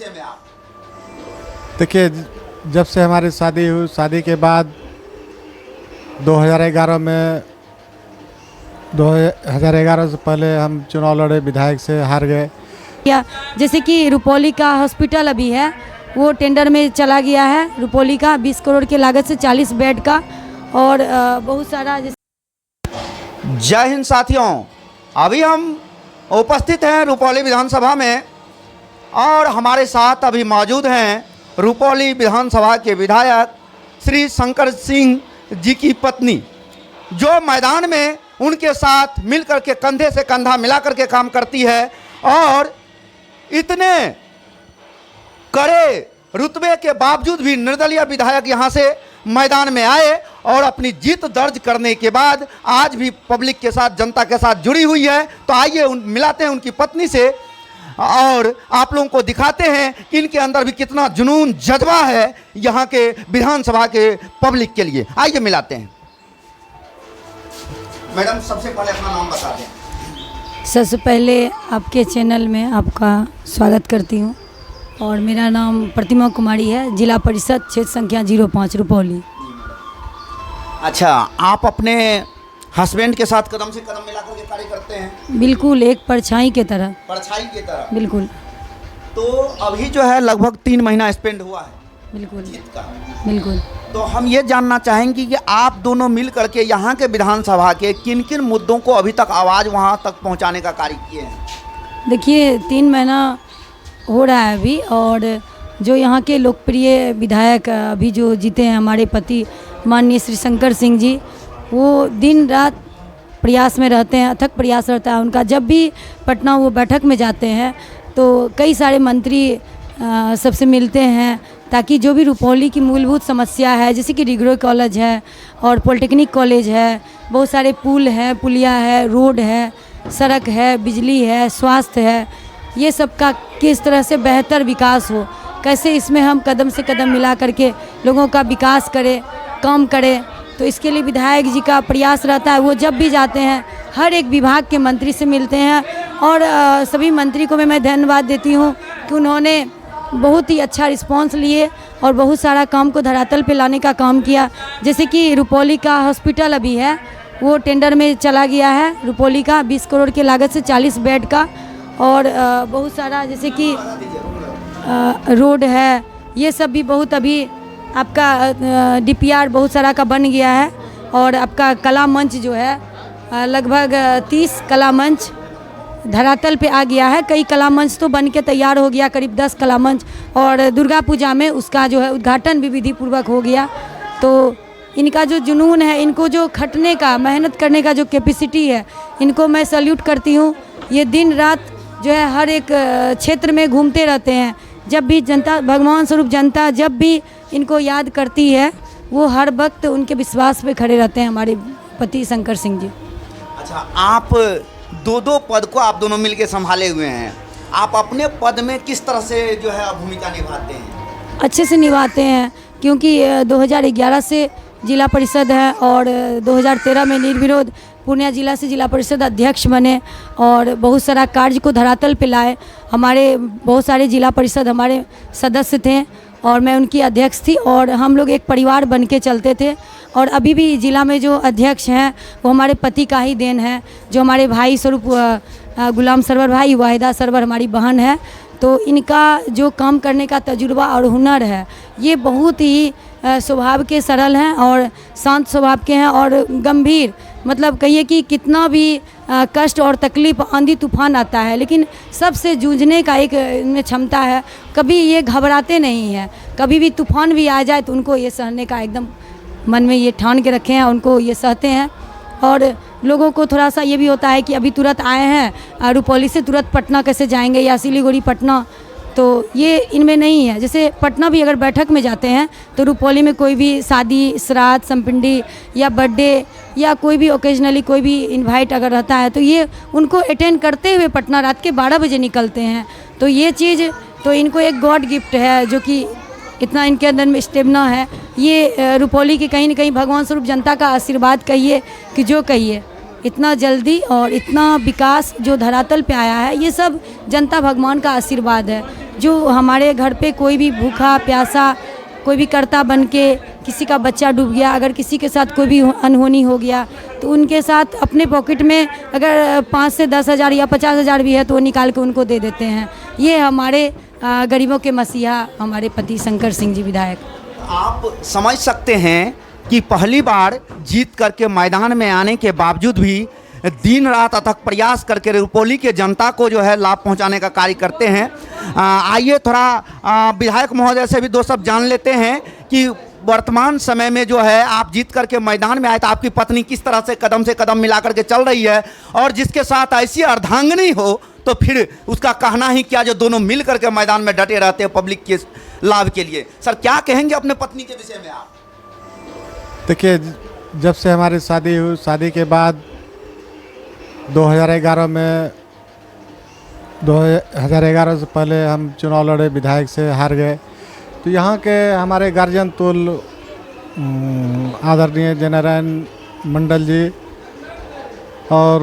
विषय में आप? देखिए, जब से हमारी शादी हुई, शादी के बाद 2011 में 2011 से पहले हम चुनाव लड़े, विधायक से हार गए। या जैसे कि रुपौली का हॉस्पिटल अभी है वो टेंडर में चला गया है, रुपौली का 20 करोड़ के लागत से 40 बेड का, और बहुत सारा जय हिंद साथियों, अभी हम उपस्थित हैं रुपौली विधानसभा में और हमारे साथ अभी मौजूद हैं रुपौली विधानसभा के विधायक श्री शंकर सिंह जी की पत्नी, जो मैदान में उनके साथ मिलकर के कंधे से कंधा मिलाकर के काम करती है और इतने कड़े रुतबे के बावजूद भी निर्दलीय विधायक यहां से मैदान में आए और अपनी जीत दर्ज करने के बाद आज भी पब्लिक के साथ, जनता के साथ जुड़ी हुई है। तो आइए मिलाते हैं उनकी पत्नी से और आप लोगों को दिखाते हैं कि इनके अंदर भी कितना जुनून जज्बा है यहाँ के विधानसभा के पब्लिक के लिए। आइए मिलाते हैं। मैडम, सबसे पहले अपना नाम बता दें। सबसे पहले आपके चैनल में आपका स्वागत करती हूँ और मेरा नाम प्रतिमा कुमारी है, जिला परिषद क्षेत्र संख्या 05 रुपौली। अच्छा, आप अपने हस्बैंड के साथ कदम से कदम मिलाकर के कार्य करते हैं? बिल्कुल, एक परछाई की तरह। परछाई की तरह? बिल्कुल। तो अभी जो है लगभग 3 महीना स्पेंड हुआ है बिल्कुल जीत का। बिल्कुल। तो हम ये जानना चाहेंगे कि आप दोनों मिल करके यहाँ के विधानसभा के किन किन मुद्दों को अभी तक आवाज़ वहाँ तक पहुँचाने का कार्य किए हैं? देखिए, 3 महीना हो रहा है अभी, और जो यहाँ के लोकप्रिय विधायक अभी जो जीते हैं हमारे पति माननीय श्री शंकर सिंह जी, वो दिन रात प्रयास में रहते हैं, अथक प्रयास रहता है उनका। जब भी पटना वो बैठक में जाते हैं तो कई सारे मंत्री सबसे मिलते हैं ताकि जो भी रुपौली की मूलभूत समस्या है, जैसे कि डिग्री कॉलेज है और पॉलिटेक्निक कॉलेज है, बहुत सारे पुल हैं, पुलिया है, रोड है, सड़क है, बिजली है, स्वास्थ्य है, ये सब का किस तरह से बेहतर विकास हो, कैसे इसमें हम कदम से कदम मिला करके लोगों का विकास करें, काम करें। तो इसके लिए विधायक जी का प्रयास रहता है। वो जब भी जाते हैं हर एक विभाग के मंत्री से मिलते हैं और सभी मंत्री को मैं धन्यवाद देती हूँ कि उन्होंने बहुत ही अच्छा रिस्पांस लिए और बहुत सारा काम को धरातल पे लाने का काम किया। जैसे कि रुपौली का हॉस्पिटल अभी है वो टेंडर में चला गया है, रुपौली का 20 करोड़ के लागत से 40 बेड का, और बहुत सारा जैसे कि रोड है, ये सब भी बहुत अभी आपका DPR बहुत सारा का बन गया है। और आपका कला मंच जो है लगभग 30 कला मंच धरातल पे आ गया है। कई कला मंच तो बन के तैयार हो गया, करीब 10 कला मंच, और दुर्गा पूजा में उसका जो है उद्घाटन भी विधि पूर्वक हो गया। तो इनका जो जुनून है, इनको जो खटने का, मेहनत करने का जो कैपेसिटी है, इनको मैं सैल्यूट करती हूँ। ये दिन रात जो है हर एक क्षेत्र में घूमते रहते हैं। जब भी जनता, भगवान स्वरूप जनता जब भी इनको याद करती है, वो हर वक्त उनके विश्वास पे खड़े रहते हैं हमारे पति शंकर सिंह जी। अच्छा, आप 2 पद को आप दोनों मिलके संभाले हुए हैं। आप अपने पद में किस तरह से जो है भूमिका निभाते हैं? अच्छे से निभाते हैं, क्योंकि 2011 से जिला परिषद है और 2013 में निर्विरोध पूर्णिया जिला से जिला परिषद अध्यक्ष बने और बहुत सारा कार्य को धरातल पे लाए। हमारे बहुत सारे जिला परिषद हमारे सदस्य थे और मैं उनकी अध्यक्ष थी, और हम लोग एक परिवार बन के चलते थे। और अभी भी जिला में जो अध्यक्ष हैं वो हमारे पति का ही देन है, जो हमारे भाई स्वरूप गुलाम सरवर भाई, वाहिदा सरवर हमारी बहन है। तो इनका जो काम करने का तजुर्बा और हुनर है, ये बहुत ही स्वभाव के सरल हैं और शांत स्वभाव के हैं और गंभीर, मतलब कहिए कि कितना भी कष्ट और तकलीफ, आंधी तूफान आता है, लेकिन सबसे जूझने का एक इनमें क्षमता है। कभी ये घबराते नहीं हैं, कभी भी तूफान भी आ जाए तो उनको ये सहने का एकदम मन में ये ठान के रखे हैं, उनको ये सहते हैं। और लोगों को थोड़ा सा ये भी होता है कि अभी तुरंत आए हैं, रुपौली से तुरंत पटना कैसे जाएंगे या सिलीगुड़ी पटना, तो ये इनमें नहीं है। जैसे पटना भी अगर बैठक में जाते हैं तो रुपौली में कोई भी शादी, श्राद्ध, संपिंडी या बर्थडे या कोई भी ओकेजनली कोई भी इनवाइट अगर रहता है तो ये उनको अटेंड करते हुए पटना रात के 12 बजे निकलते हैं। तो ये चीज़ तो इनको एक गॉड गिफ्ट है, जो कि इतना इनके अंदर में स्टेमिना है। ये रुपौली की कहीं न कहीं भगवान स्वरूप जनता का आशीर्वाद कहिए कि जो कहिए, इतना जल्दी और इतना विकास जो धरातल पे आया है, ये सब जनता भगवान का आशीर्वाद है। जो हमारे घर पे कोई भी भूखा प्यासा, कोई भी कर्ता बन के किसी का बच्चा डूब गया, अगर किसी के साथ कोई भी अनहोनी हो गया, तो उनके साथ अपने पॉकेट में अगर 5 से 10 हज़ार या 50 हज़ार भी है तो वो निकाल के उनको दे देते हैं। ये हमारे गरीबों के मसीहा हमारे पति शंकर सिंह जी विधायक। आप समझ सकते हैं कि पहली बार जीत करके मैदान में आने के बावजूद भी दिन रात अथक प्रयास करके रुपौली के जनता को जो है लाभ पहुंचाने का कार्य करते हैं। आइए थोड़ा विधायक महोदय से भी दो शब्द जान लेते हैं कि वर्तमान समय में जो है आप जीत करके मैदान में आए तो आपकी पत्नी किस तरह से कदम मिला करके चल रही है, और जिसके साथ ऐसी अर्धांगिनी हो तो फिर उसका कहना ही क्या, जो दोनों मिल करके मैदान में डटे रहते हैं पब्लिक के लाभ के लिए। सर क्या कहेंगे अपने पत्नी के विषय में आप? देखिए, जब से हमारी शादी हुई, शादी के बाद 2011 में 2011 से पहले हम चुनाव लड़े, विधायक से हार गए। तो यहाँ के हमारे गार्जियन तुल आदरणीय जयनारायण मंडल जी और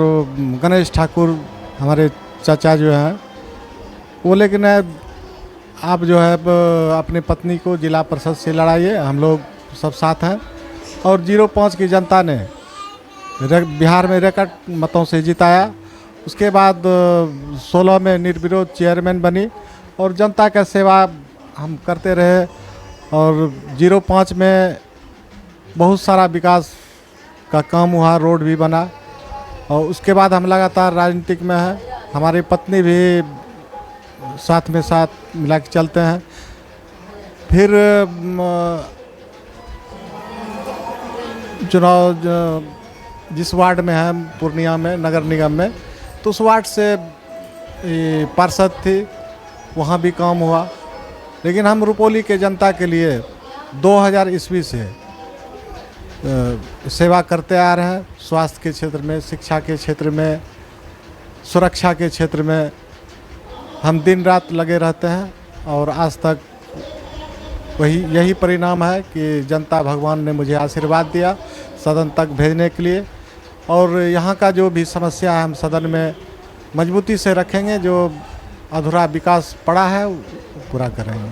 गणेश ठाकुर हमारे चाचा जो हैं, वो लेकिन आप जो है अपनी पत्नी को जिला परिषद से लड़ाइए, हम लोग सब साथ हैं। और 05 की जनता ने बिहार में रिकॉर्ड मतों से जिताया। उसके बाद 16 में निर्विरोध चेयरमैन बनी और जनता का सेवा हम करते रहे। और 05 में बहुत सारा विकास का काम हुआ, रोड भी बना। और उसके बाद हम लगातार राजनीतिक में हैं। हमारी पत्नी भी साथ में साथ मिला के चलते हैं। फिर चुनाव जिस वार्ड में है पूर्णिया में नगर निगम में, तो उस वार्ड से पार्षद थी, वहाँ भी काम हुआ। लेकिन हम रुपौली के जनता के लिए 2000 ईस्वी से सेवा करते आ रहे हैं। स्वास्थ्य के क्षेत्र में, शिक्षा के क्षेत्र में, सुरक्षा के क्षेत्र में हम दिन रात लगे रहते हैं। और आज तक यही परिणाम है कि जनता भगवान ने मुझे आशीर्वाद दिया सदन तक भेजने के लिए। और यहाँ का जो भी समस्या है हम सदन में मजबूती से रखेंगे। जो अधूरा विकास पड़ा है वो पूरा करेंगे।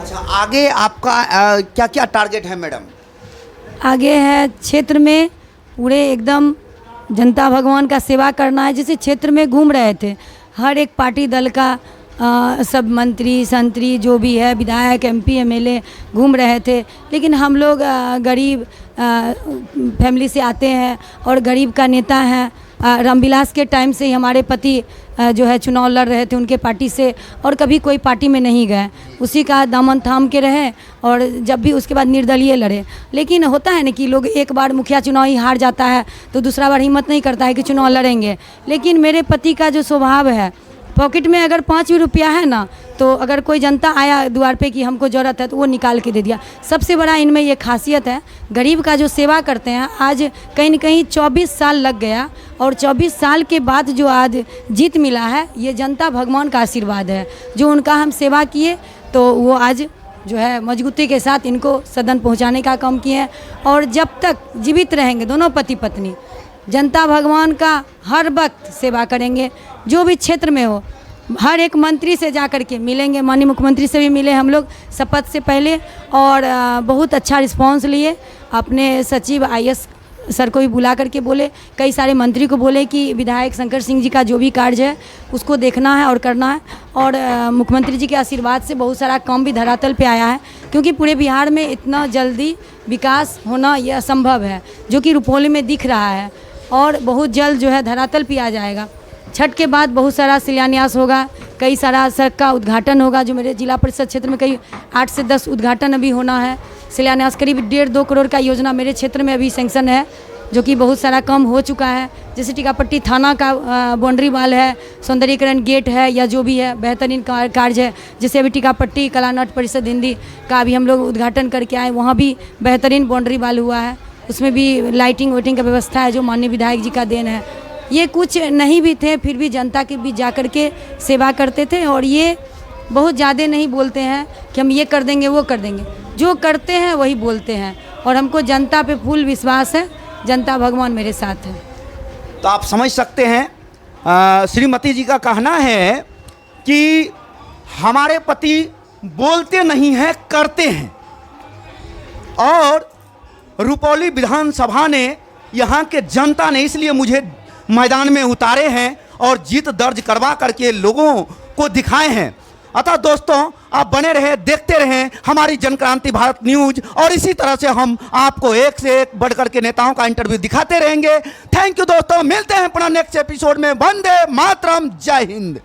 अच्छा, आगे आपका क्या क्या टारगेट है मैडम? आगे है क्षेत्र में पूरे एकदम जनता भगवान का सेवा करना है। जैसे क्षेत्र में घूम रहे थे, हर एक पार्टी दल का सब मंत्री संतरी जो भी है, विधायक MP MLA घूम रहे थे। लेकिन हम लोग गरीब फैमिली से आते हैं और गरीब का नेता हैं। रामविलास के टाइम से ही हमारे पति जो है चुनाव लड़ रहे थे उनके पार्टी से, और कभी कोई पार्टी में नहीं गए, उसी का दामन थाम के रहे। और जब भी उसके बाद निर्दलीय लड़े। लेकिन होता है ना कि लोग एक बार मुखिया चुनाव ही हार जाता है तो दूसरा बार हिम्मत नहीं करता है कि चुनाव लड़ेंगे। लेकिन मेरे पति का जो स्वभाव है, पॉकेट में अगर 5 भी रुपया है ना, तो अगर कोई जनता आया द्वार पे कि हमको ज़रूरत है तो वो निकाल के दे दिया। सबसे बड़ा इनमें ये खासियत है, गरीब का जो सेवा करते हैं। आज कहीं न कहीं 24 साल लग गया और 24 साल के बाद जो आज जीत मिला है, ये जनता भगवान का आशीर्वाद है। जो उनका हम सेवा किए तो वो आज जो है मजबूती के साथ इनको सदन पहुंचाने का काम किए हैं। और जब तक जीवित रहेंगे दोनों पति पत्नी, जनता भगवान का हर वक्त सेवा करेंगे। जो भी क्षेत्र में हो, हर एक मंत्री से जा कर के मिलेंगे। माननीय मुख्यमंत्री से भी मिले हम लोग शपथ से पहले, और बहुत अच्छा रिस्पांस लिए। अपने सचिव IS सर को भी बुला करके बोले, कई सारे मंत्री को बोले कि विधायक शंकर सिंह जी का जो भी कार्य है उसको देखना है और करना है। और मुख्यमंत्री जी के आशीर्वाद से बहुत सारा काम भी धरातल पे आया है, क्योंकि पूरे बिहार में इतना जल्दी विकास होना ये असंभव है, जो कि रुपौली में दिख रहा है। और बहुत जल्द जो है धरातल पे आ जाएगा। छठ के बाद बहुत सारा शिलान्यास होगा, कई सारा सड़क का उद्घाटन होगा। जो मेरे जिला परिषद क्षेत्र में कई 8 से 10 उद्घाटन अभी होना है। शिलान्यास करीब 1.5-2 करोड़ का योजना मेरे क्षेत्र में अभी सैंक्शन है, जो कि बहुत सारा काम हो चुका है। जैसे टीकापट्टी थाना का बाउंड्री वाल है, सौंदर्यीकरण गेट है, या जो भी है बेहतरीन कार्य है। जैसे अभी टीकापट्टी कलानाट्य परिषद हिंदी का अभी हम लोग उद्घाटन करके आए, वहाँ भी बेहतरीन बाउंड्री वाल हुआ है। उसमें भी लाइटिंग वाइटिंग का व्यवस्था है, जो माननीय विधायक जी का देन है। ये कुछ नहीं भी थे, फिर भी जनता के बीच जा कर के सेवा करते थे। और ये बहुत ज़्यादा नहीं बोलते हैं कि हम ये कर देंगे वो कर देंगे, जो करते हैं वही बोलते हैं। और हमको जनता पे फुल विश्वास है, जनता भगवान मेरे साथ है। तो आप समझ सकते हैं श्रीमती जी का कहना है कि हमारे पति बोलते नहीं हैं, करते हैं। और रुपौली विधानसभा ने, यहाँ के जनता ने इसलिए मुझे मैदान में उतारे हैं और जीत दर्ज करवा करके लोगों को दिखाए हैं। अतः दोस्तों, आप बने रहे, देखते रहें हमारी जनक्रांति भारत न्यूज, और इसी तरह से हम आपको एक से एक बढ़ करके नेताओं का इंटरव्यू दिखाते रहेंगे। थैंक यू दोस्तों, मिलते हैं पुनः नेक्स्ट एपिसोड में। वंदे मातरम, जय हिंद।